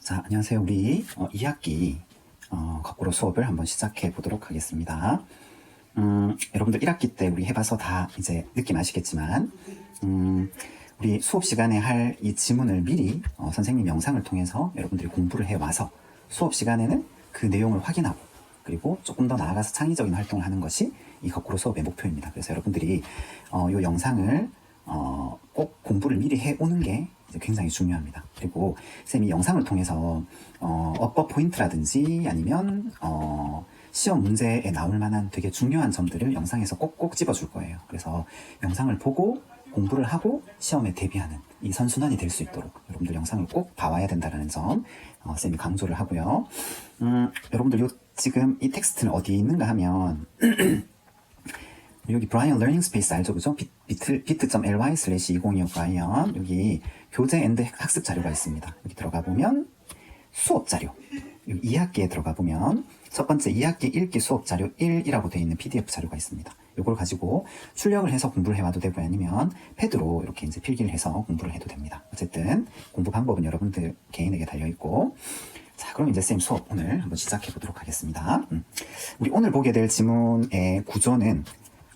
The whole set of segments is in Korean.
자, 안녕하세요. 우리 2학기 거꾸로 수업을 한번 시작해 보도록 하겠습니다. 여러분들 1학기 때 우리 해봐서 다 이제 느낌 아시겠지만 우리 수업 시간에 할 이 지문을 미리 선생님 영상을 통해서 여러분들이 공부를 해와서 수업 시간에는 그 내용을 확인하고 그리고 조금 더 나아가서 창의적인 활동을 하는 것이 이 거꾸로 수업의 목표입니다. 그래서 여러분들이 이 영상을 꼭 공부를 미리 해오는 게 굉장히 중요합니다. 그리고 쌤이 영상을 통해서 업법 포인트라든지 아니면 시험 문제에 나올 만한 되게 중요한 점들을 영상에서 꼭꼭 집어줄 거예요. 그래서 영상을 보고 공부를 하고 시험에 대비하는 이 선순환이 될 수 있도록 여러분들 영상을 꼭 봐와야 된다는 점 쌤이 강조를 하고요. 여러분들 지금 이 텍스트는 어디에 있는가 하면 여기 브라이언 러닝 스페이스 알죠? 그죠? bit.ly/2025 브라이언 여기 교재 앤드 학습 자료가 있습니다. 여기 들어가 보면 수업 자료 여기 2학기에 들어가 보면 첫 번째 2학기 1기 수업 자료 1이라고 되어 있는 PDF 자료가 있습니다. 이걸 가지고 출력을 해서 공부를 해와도 되고 아니면 패드로 이렇게 이제 필기를 해서 공부를 해도 됩니다. 어쨌든 공부 방법은 여러분들 개인에게 달려있고 자, 그럼 이제 쌤 수업 오늘 한번 시작해 보도록 하겠습니다. 우리 오늘 보게 될 지문의 구조는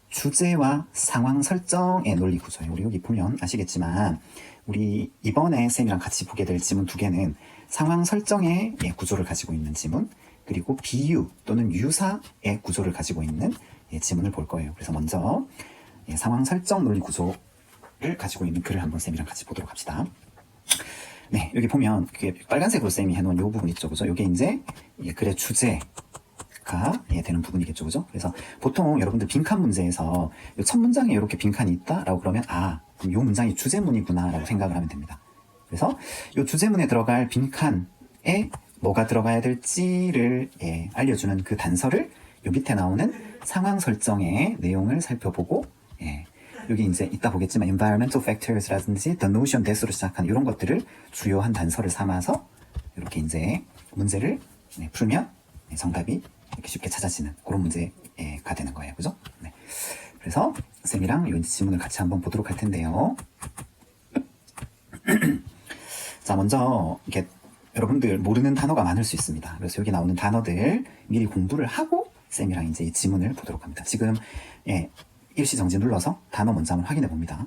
주제와 상황 설정의 논리 구조예요. 우리 여기 보면 아시겠지만 우리 이번에 쌤이랑 같이 보게 될 지문 두 개는 상황 설정의 구조를 가지고 있는 지문 그리고 비유 또는 유사의 구조를 가지고 있는 지문을 볼 거예요. 그래서 먼저 상황 설정 논리 구조를 가지고 있는 글을 한번 쌤이랑 같이 보도록 합시다. 네, 여기 보면 빨간색으로 쌤이 해놓은 이 부분 있죠. 그죠? 이게 이제 글의 주제가 되는 부분이겠죠. 그죠? 그래서 보통 여러분들 빈칸 문제에서 첫 문장에 이렇게 빈칸이 있다라고 그러면 그럼 이 문장이 주제문이구나 라고 생각을 하면 됩니다. 그래서 이 주제문에 들어갈 빈칸에 뭐가 들어가야 될지를 알려주는 그 단서를 요 밑에 나오는 상황 설정의 내용을 살펴보고 여기 이제 이따 보겠지만 environmental factors라든지 the notion that으로 시작하는 이런 것들을 주요한 단서를 삼아서 이렇게 이제 문제를 풀면 정답이 이렇게 쉽게 찾아지는 그런 문제가 되는 거예요. 그죠? 네. 그래서 쌤이랑 이 지문을 같이 한번 보도록 할 텐데요. 자, 먼저 이렇게 여러분들 모르는 단어가 많을 수 있습니다. 그래서 여기 나오는 단어들 미리 공부를 하고 쌤이랑 이제 이 지문을 보도록 합니다. 지금 일시정지 눌러서 단어 먼저 한번 확인해 봅니다.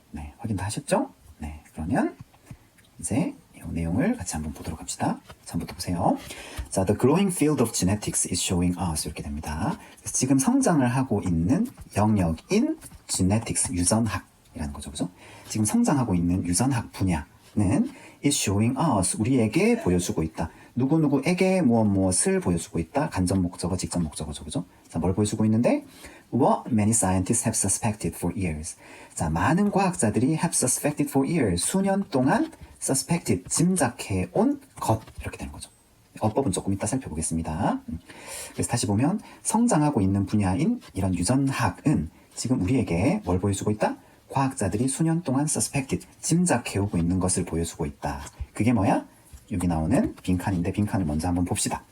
네, 확인 다 하셨죠? 네, 그러면 이제 이 내용을 같이 한번 보도록 합시다. 처음부터 보세요. 자, the growing field of genetics is showing us 이렇게 됩니다. 지금 성장을 하고 있는 영역인 genetics 유전학이라는 거죠, 그죠? 지금 성장하고 있는 유전학 분야는 is showing us 우리에게 보여주고 있다. 누구누구에게 무엇을 보여주고 있다. 간접 목적어, 직접 목적어죠, 그죠? 자, 뭘 보여주고 있는데 what many scientists have suspected for years. 자, 많은 과학자들이 have suspected for years 수년 동안 suspected 짐작해온 것 이렇게 되는 거죠. 어법은 조금 이따 살펴보겠습니다. 그래서 다시 보면 성장하고 있는 분야인 이런 유전학은 지금 우리에게 뭘 보여주고 있다? 과학자들이 수년 동안 suspected 짐작해오고 있는 것을 보여주고 있다. 그게 뭐야? 여기 나오는 빈칸인데 빈칸을 먼저 한번 봅시다.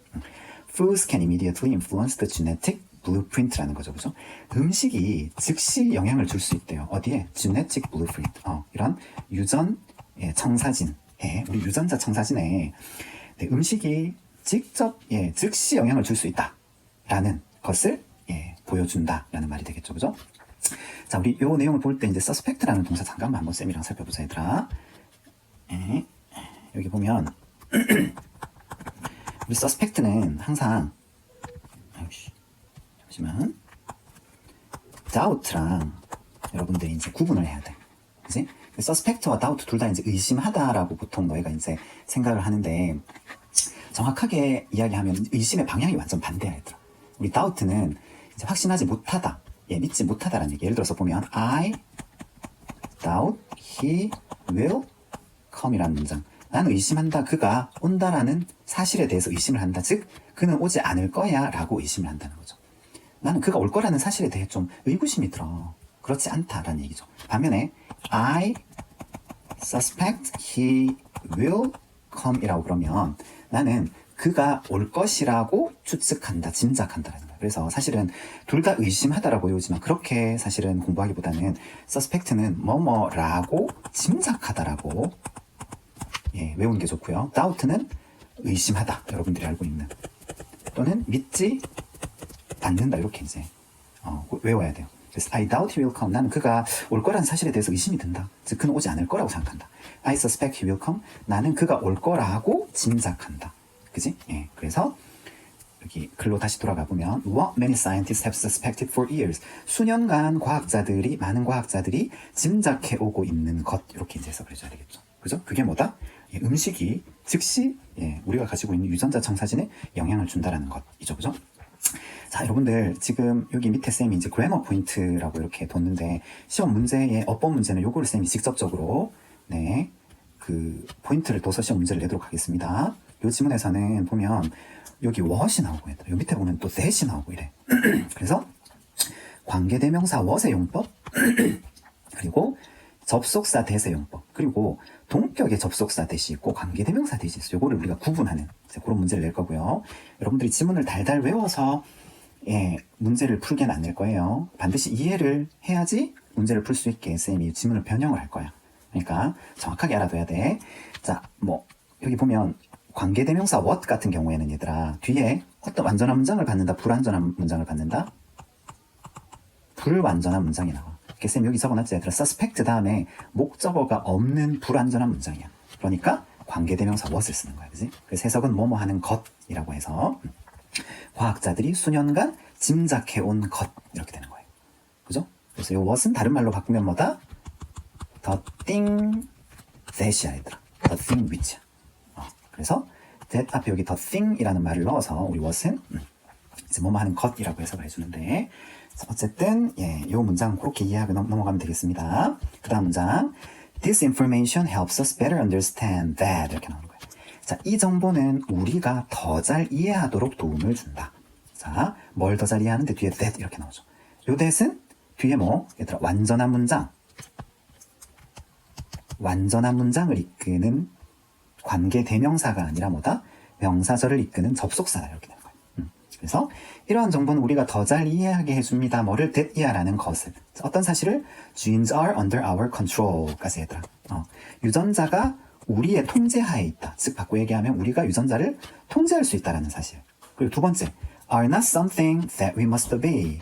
Foods can immediately influence the genetic blueprint라는 거죠. 그죠? 음식이 즉시 영향을 줄 수 있대요. 어디에? genetic blueprint. 이런 유전 청사진에 우리 유전자 청사진에 음식이 직접 즉시 영향을 줄 수 있다라는 것을 보여준다라는 말이 되겠죠. 그죠? 자, 우리 요 내용을 볼 때 이제 suspect라는 동사 잠깐만 한번 쌤이랑 살펴보자, 얘들아. 여기 보면 우리 suspect는 항상 잠시만 doubt랑 여러분들이 이제 구분을 해야 돼. 그지? suspect와 doubt 둘 다 이제 의심하다라고 보통 너희가 이제 생각을 하는데 정확하게 이야기하면 의심의 방향이 완전 반대야, 얘들아. 우리 doubt는 이제 확신하지 못하다. 믿지 못하다라는 얘기. 예를 들어서 보면 I doubt he will come이라는 문장. 나는 의심한다. 그가 온다라는 사실에 대해서 의심을 한다. 즉 그는 오지 않을 거야 라고 의심을 한다는 거죠. 나는 그가 올 거라는 사실에 대해 좀 의구심이 들어. 그렇지 않다라는 얘기죠. 반면에 I suspect he will come 이라고 그러면 나는 그가 올 것이라고 추측한다, 짐작한다라는 거예요. 그래서 사실은 둘 다 의심하다라고 외우지만 그렇게 사실은 공부하기보다는 suspect는 뭐뭐라고 짐작하다라고 예, 외우는 게 좋고요. doubt는 의심하다. 여러분들이 알고 있는. 또는 믿지 않는다. 이렇게 이제 외워야 돼요. 그래서 I doubt he will come. 나는 그가 올 거라는 사실에 대해서 의심이 든다. 즉 그는 오지 않을 거라고 생각한다. I suspect he will come. 나는 그가 올 거라고 짐작한다. 그지? 예. 그래서 여기 글로 다시 돌아가 보면 What many scientists have suspected for years. 수년간 많은 과학자들이 짐작해 오고 있는 것. 이렇게 이제 해석을 해줘야 되겠죠. 그죠? 그게 뭐다? 예, 음식이 즉시 우리가 가지고 있는 유전자 청사진에 영향을 준다라는 것이죠. 그죠? 자, 여러분들 지금 여기 밑에 쌤이 이제 그래머 포인트라고 이렇게 뒀는데 시험 문제의 어법 문제는 요거를 쌤이 직접적으로 그 포인트를 둬서 시험 문제를 내도록 하겠습니다. 요 지문에서는 보면 여기 what이 나오고 있다. 요 밑에 보면 또 that이 나오고 이래. 그래서 관계대명사 what의 용법 그리고 접속사 that의 용법 그리고 동격의 접속사 that이 있고 관계대명사 that이 있어요. 요거를 우리가 구분하는 그런 문제를 낼 거고요. 여러분들이 지문을 달달 외워서 문제를 풀게는 안 낼 거예요. 반드시 이해를 해야지 문제를 풀 수 있게 쌤이 지문을 변형을 할 거야. 그러니까 정확하게 알아둬야 돼. 자, 여기 보면 관계대명사 what 같은 경우에는 얘들아 뒤에 어떤 완전한 문장을 받는다, 불완전한 문장을 받는다, 불완전한 문장이 나와. 쌤 여기 적어놨지 얘들아. suspect 다음에 목적어가 없는 불완전한 문장이야. 그러니까 관계대명사 what을 쓰는 거야. 그지? 그래서 해석은 뭐뭐 하는 것이라고 해서 과학자들이 수년간 짐작해온 것 이렇게 되는 거예요. 그죠? 그래서 이 what은 다른 말로 바꾸면 뭐다? the thing that이야 얘들아. the thing which야. 그래서 that 앞에 여기 the thing이라는 말을 넣어서 우리 what은 이제 뭐뭐 하는 것이라고 해석을 해주는데 어쨌든 이 문장 그렇게 이해하고 넘어가면 되겠습니다. 그 다음 문장 This information helps us better understand that 이렇게 나오는 거예요. 자, 이 정보는 우리가 더 잘 이해하도록 도움을 준다. 자, 뭘 더 잘 이해하는데 뒤에 that 이렇게 나오죠. 요 that은 뒤에 얘들아 완전한 문장을 이끄는 관계 대명사가 아니라 뭐다? 명사절을 이끄는 접속사다 이렇게 되는 거예요. 그래서 이러한 정보는 우리가 더 잘 이해하게 해줍니다. 뭐를 that 이하라는 것을. 어떤 사실을 genes are under our control까지 얘들아. 유전자가 우리의 통제하에 있다. 즉 바꿔 얘기하면 우리가 유전자를 통제할 수 있다라는 사실. 그리고 두 번째, are not something that we must obey.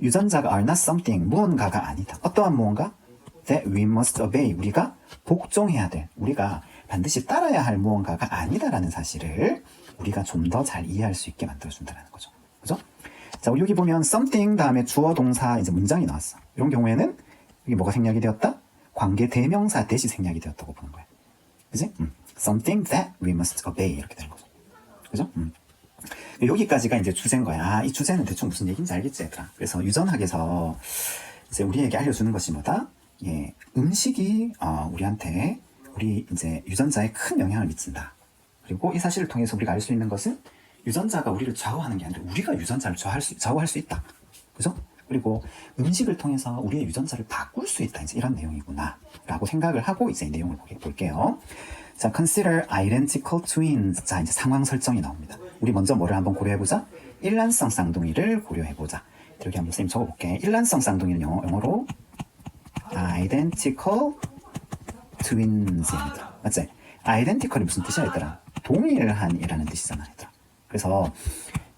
유전자가 are not something, 무언가가 아니다. 어떠한 무언가? that we must obey. 우리가 복종해야 돼. 우리가 반드시 따라야 할 무언가가 아니다라는 사실을 우리가 좀 더 잘 이해할 수 있게 만들어준다는 거죠. 그죠? 자, 우리 여기 보면 something 다음에 주어 동사 이제 문장이 나왔어. 이런 경우에는 여기 뭐가 생략이 되었다? 관계 대명사 that이 생략이 되었다고 보는 거야. 그지? something that we must obey 이렇게 되는 거죠. 그죠? 여기까지가 이제 주제인 거야. 이 주제는 대충 무슨 얘기인지 알겠지, 얘들아? 그래서 유전학에서 이제 우리에게 알려주는 것이 뭐다? 음식이 우리한테 우리 이제 유전자에 큰 영향을 미친다. 그리고 이 사실을 통해서 우리가 알 수 있는 것은 유전자가 우리를 좌우하는 게 아니라 우리가 유전자를 좌우할 수 있다. 그죠? 그리고 음식을 통해서 우리의 유전자를 바꿀 수 있다. 이제 이런 내용이구나. 라고 생각을 하고 이제 내용을 볼게요. 자, consider identical twins. 자, 이제 상황 설정이 나옵니다. 우리 먼저 뭐를 한번 고려해보자? 일란성 쌍둥이를 고려해보자. 이렇게 한번 선생님 적어볼게. 일란성 쌍둥이는 영어로 identical twins입니다. 맞지? identical이 무슨 뜻이야, 얘들아? 동일한이라는 뜻이잖아, 얘들아. 그래서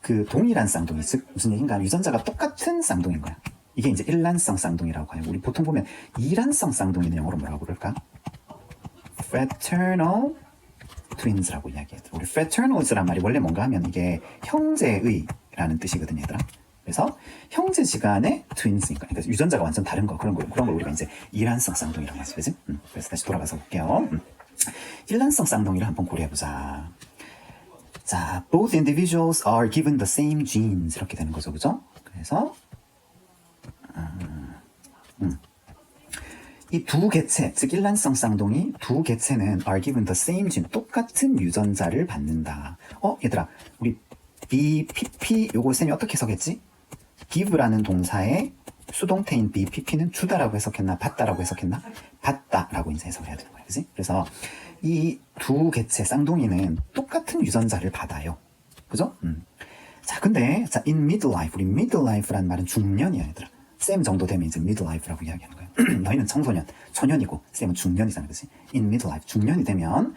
그 동일한 쌍둥이, 즉 무슨 얘기인가? 유전자가 똑같은 쌍둥이인 거야. 이게 이제 일란성 쌍둥이라고 해요. 우리 보통 보면 이란성 쌍둥이는 영어로 뭐라고 그럴까? fraternal twins라고 이야기해요. 우리 fraternals란 말이 원래 뭔가 하면 이게 형제의라는 뜻이거든요, 얘들아. 그래서 형제지간의 twins니까, 그러니까 유전자가 완전 다른 거, 그런 걸 우리가 이제 이란성 쌍둥이라고 하지, 그지? 그래서 다시 돌아가서 볼게요. 일란성 쌍둥이를 한번 고려해보자. 자, both individuals are given the same genes 이렇게 되는 거죠, 그죠? 그래서 이 두 개체, 즉 일란성 쌍둥이 두 개체는 are given the same gene, 똑같은 유전자를 받는다. 얘들아, 우리 BPP 요거 쌤이 어떻게 해석했지? give라는 동사의 수동태인 BPP는 주다라고 해석했나? 받다라고 해석했나? 받다라고 이제 해석을 해야 되는 거야, 그지? 그래서 이 두 개체 쌍둥이는 똑같은 유전자를 받아요. 그죠? 자, 근데 자, in midlife, 우리 midlife란 말은 중년이야, 얘들아. 쌤 정도 되면 이제 midlife라고 이야기하는 거야. 너희는 청소년, 초년이고 쌤은 중년이잖아, 그치? in midlife, 중년이 되면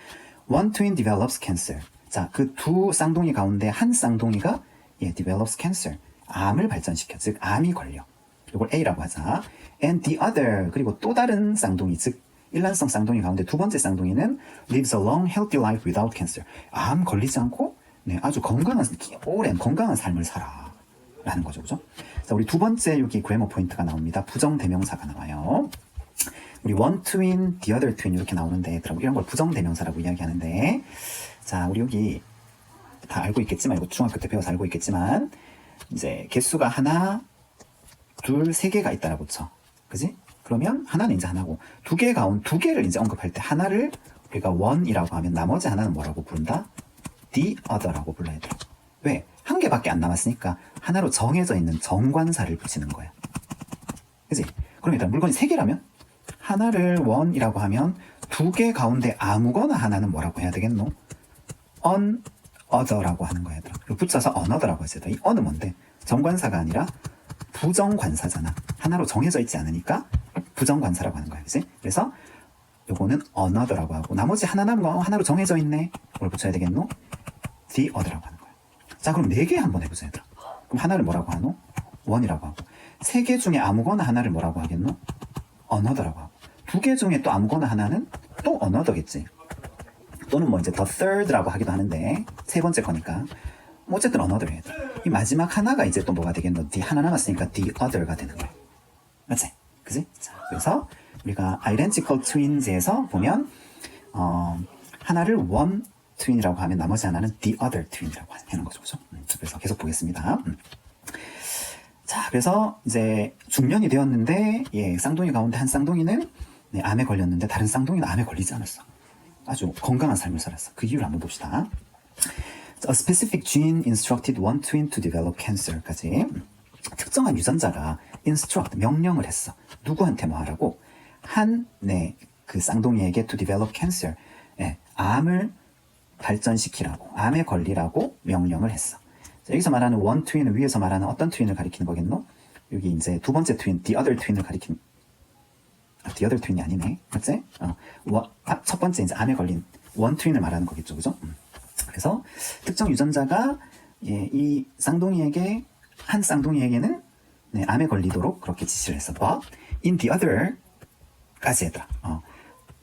one twin develops cancer. 자, 그 두 쌍둥이 가운데 한 쌍둥이가 develops cancer. 암을 발전시켜. 즉, 암이 걸려. 이걸 A라고 하자. And the other. 그리고 또 다른 쌍둥이, 즉, 일란성 쌍둥이 가운데 두 번째 쌍둥이는 lives a long, healthy life without cancer. 암 걸리지 않고 아주 건강한, 오랜 건강한 삶을 살아. 라는 거죠. 그죠? 자, 우리 두 번째 여기 그래머 포인트가 나옵니다. 부정대명사가 나와요. 우리 one twin, the other twin 이렇게 나오는데 이런 걸 부정대명사라고 이야기하는데 자, 우리 여기 다 알고 있겠지만 이거 중학교 때 배워서 알고 있겠지만 이제 개수가 하나, 둘, 세 개가 있다라고 쳐. 그지? 그러면 하나는 이제 하나고 두 개를 이제 언급할 때 하나를 우리가 one이라고 하면 나머지 하나는 뭐라고 부른다? the other라고 불러야 돼. 왜? 한 개밖에 안 남았으니까 하나로 정해져 있는 정관사를 붙이는 거야. 그지? 그럼 일단 물건이 세 개라면 하나를 one이라고 하면 두 개 가운데 아무거나 하나는 뭐라고 해야 되겠노? other라고 하는 거야. 그리고 붙여서 another라고 해야 돼. 이 어는 뭔데? 정관사가 아니라 부정관사잖아. 하나로 정해져 있지 않으니까 부정관사라고 하는 거야. 그치? 그래서 요거는 another라고 하고 나머지 하나 남은 거 하나로 정해져 있네. 뭘 붙여야 되겠노? the other라고 하는 거야. 자, 그럼 네 개 한번 해보자, 얘들아. 그럼 하나를 뭐라고 하노? one이라고 하고 세 개 중에 아무거나 하나를 뭐라고 하겠노? another라고 하고 두 개 중에 또 아무거나 하나는 또 another겠지. 또는 뭐 이제 the third라고 하기도 하는데 세 번째 거니까 뭐 어쨌든 another 해야 돼. 이 마지막 하나가 이제 또 뭐가 되겠노? the 하나 남았으니까 the other가 되는 거야. 맞지? 그지? 자, 그래서 우리가 identical twins에서 보면 하나를 one twin이라고 하면 나머지 하나는 the other twin이라고 하는 거죠. 그죠? 그래서 계속 보겠습니다. 자, 그래서 이제 중년이 되었는데 쌍둥이 가운데 한 쌍둥이는 암에 걸렸는데 다른 쌍둥이는 암에 걸리지 않았어. 아주 건강한 삶을 살았어. 그 이유를 한번 봅시다. A specific gene instructed one twin to develop cancer까지 특정한 유전자가 instruct, 명령을 했어. 누구한테 뭐 하라고? 그 쌍둥이에게 to develop cancer, 암을 발전시키라고, 암에 걸리라고 명령을 했어. 자, 여기서 말하는 one twin은 위에서 말하는 어떤 트윈을 가리키는 거겠노? 여기 이제 두 번째 트윈, the other twin을 가리키는, the other twin이 아니네. 맞지? 첫 번째 이제 암에 걸린 one twin을 말하는 거겠죠. 그죠? 그래서 특정 유전자가 이 쌍둥이에게, 한 쌍둥이에게는 암에 걸리도록 그렇게 지시를 했어. But in the other 까지 했더라.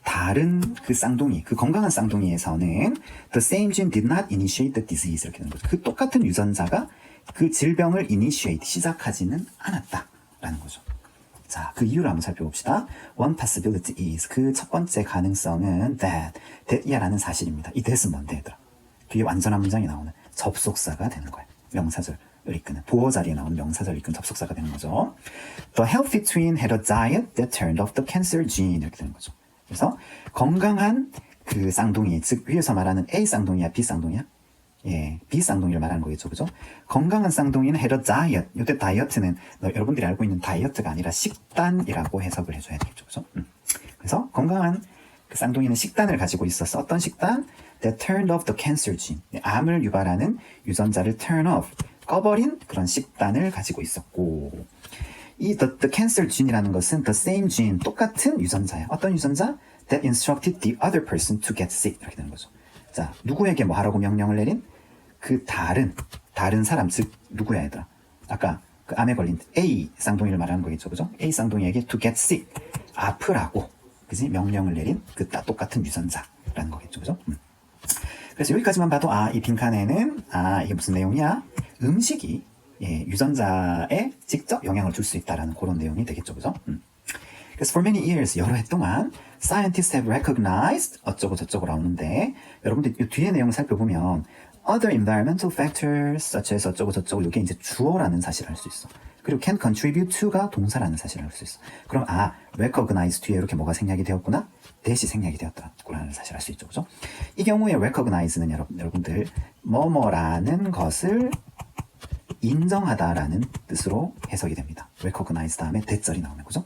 다른 그 쌍둥이, 그 건강한 쌍둥이에서는 the same gene did not initiate the disease 이렇게 되는 거죠. 그 똑같은 유전자가 그 질병을 initiate, 시작하지는 않았다라는 거죠. 자, 그 이유를 한번 살펴봅시다. One possibility is, 그 첫 번째 가능성은 that이야라는 사실입니다. 이 that은 뭔데 얘들아? 뒤에 완전한 문장이 나오는 접속사가 되는 거예요. 명사절을 이끄는, 보어 자리에 나오는 명사절을 이끄는 접속사가 되는 거죠. The healthy twin had a diet that turned off the cancer gene 이렇게 되는 거죠. 그래서 건강한 그 쌍둥이, 즉 위에서 말하는 A 쌍둥이야, B 쌍둥이야? B 쌍둥이를 말하는 거겠죠, 그죠? 건강한 쌍둥이는 had a diet. 이때 다이어트는 여러분들이 알고 있는 다이어트가 아니라 식단이라고 해석을 해줘야 되겠죠, 그죠? 그래서 건강한 그 쌍둥이는 식단을 가지고 있었어. 어떤 식단? That turned off the cancer gene. 암을 유발하는 유전자를 turn off, 꺼버린 그런 식단을 가지고 있었고, 이 the cancer gene이라는 것은 the same gene, 똑같은 유전자야. 어떤 유전자? That instructed the other person to get sick 이렇게 되는 거죠. 자, 누구에게 뭐 하라고 명령을 내린? 그 다른 사람, 즉 누구야 얘들아? 아까 그 암에 걸린 A 쌍둥이를 말하는 거겠죠, 그죠? A 쌍둥이에게 to get sick, 아프라고, 그지? 명령을 내린 그 똑같은 유전자라는 거겠죠, 그죠? 그래서 여기까지만 봐도 이 빈칸에는 이게 무슨 내용이야? 음식이 유전자에 직접 영향을 줄 수 있다라는 그런 내용이 되겠죠, 그죠? 그래서 for many years, 여러 해 동안 scientists have recognized 어쩌고 저쩌고 나오는데 여러분들 이 뒤에 내용을 살펴보면 other environmental factors such as 어쩌고 저쩌고 이게 이제 주어라는 사실을 알 수 있어. 그리고 can contribute to가 동사라는 사실을 알 수 있어. 그럼 recognize 뒤에 이렇게 뭐가 생략이 되었구나? that이 생략이 되었다라는 사실을 알 수 있죠, 그죠? 이 경우에 recognize는 여러분들 뭐뭐라는 것을 인정하다라는 뜻으로 해석이 됩니다. recognize 다음에 that절이 나오는 거죠.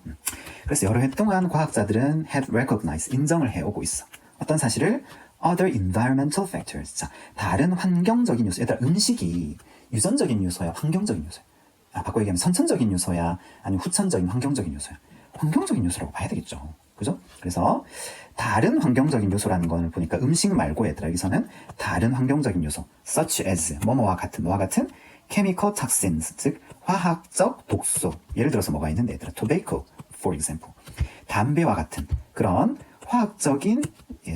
그래서 여러 해 동안 과학자들은 have recognized, 인정을 해오고 있어. 어떤 사실을? other environmental factors. 자, 다른 환경적인 요소. 얘들아, 음식이 유전적인 요소야, 환경적인 요소야? 바꿔 얘기하면 선천적인 요소야, 아니면 후천적인 환경적인 요소야? 환경적인 요소라고 봐야 되겠죠. 그죠? 그래서 다른 환경적인 요소라는 걸 보니까 음식 말고 얘들아 여기서는 다른 환경적인 요소 such as 뭐와 같은 chemical toxins 즉 화학적 독소 예를 들어서 뭐가 있는데 얘들아 tobacco for example 담배와 같은 그런 화학적인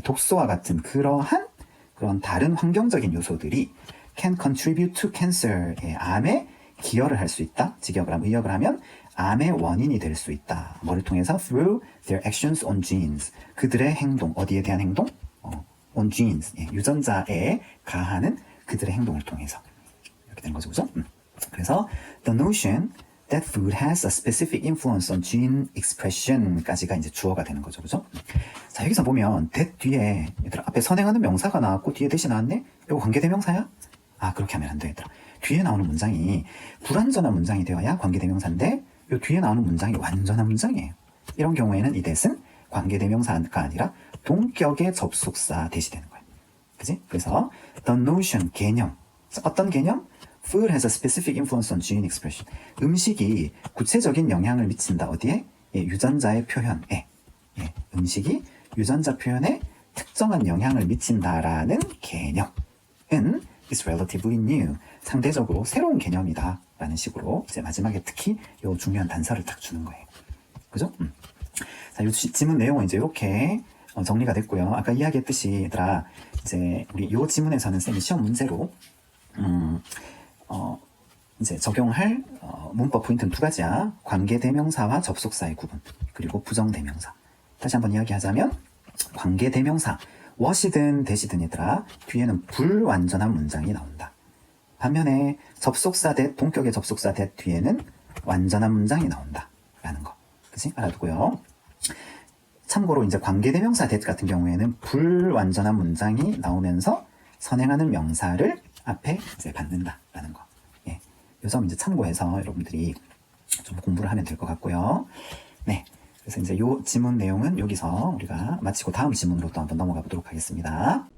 독소와 같은 그러한 그런 다른 환경적인 요소들이 can contribute to cancer 암에 기여를 할 수 있다. 직역을 하면 의역을 하면 암의 원인이 될 수 있다. 뭐를 통해서 through their actions on genes 그들의 행동 어디에 대한 행동? on genes 유전자에 가하는 그들의 행동을 통해서 이렇게 되는 거죠, 그죠? 그래서 the notion that food has a specific influence on gene expression까지가 이제 주어가 되는 거죠, 그죠? 자 여기서 보면 that 뒤에 얘들아 앞에 선행하는 명사가 나왔고 뒤에 대시 나왔네. 이거 관계대명사야? 아 그렇게 하면 안 돼, 얘들아. 뒤에 나오는 문장이 불완전한 문장이 되어야 관계대명사인데 이 뒤에 나오는 문장이 완전한 문장이에요. 이런 경우에는 이 that은 관계대명사가 아니라 동격의 접속사 대시 되는 거예요. 그지? 그래서 the notion 개념 어떤 개념? Food has a specific influence on gene expression. 음식이 구체적인 영향을 미친다. 어디에? 유전자의 표현에. 음식이 유전자 표현에 특정한 영향을 미친다라는 개념은 is relatively new. 상대적으로 새로운 개념이다. 라는 식으로 이제 마지막에 특히 요 중요한 단서를 딱 주는 거예요. 그죠? 자, 이 지문 내용은 이제 이렇게 정리가 됐고요. 아까 이야기했듯이 얘들아 이제 우리 요 지문에서는 쌤이 시험 문제로 이제 적용할 문법 포인트는 두 가지야. 관계대명사와 접속사의 구분 그리고 부정대명사. 다시 한번 이야기하자면 관계대명사 what이든 that이든 얘들아 뒤에는 불완전한 문장이 나온다. 반면에 접속사 that 동격의 접속사 that 뒤에는 완전한 문장이 나온다 라는 거. 그치? 알아두고요. 참고로 이제 관계대명사 that 같은 경우에는 불완전한 문장이 나오면서 선행하는 명사를 앞에 이제 받는다 라는 거. 이 점 이제 참고해서 여러분들이 좀 공부를 하면 될 것 같고요. 네. 그래서 이제 요 지문 내용은 여기서 우리가 마치고 다음 지문으로 또 한번 넘어가 보도록 하겠습니다.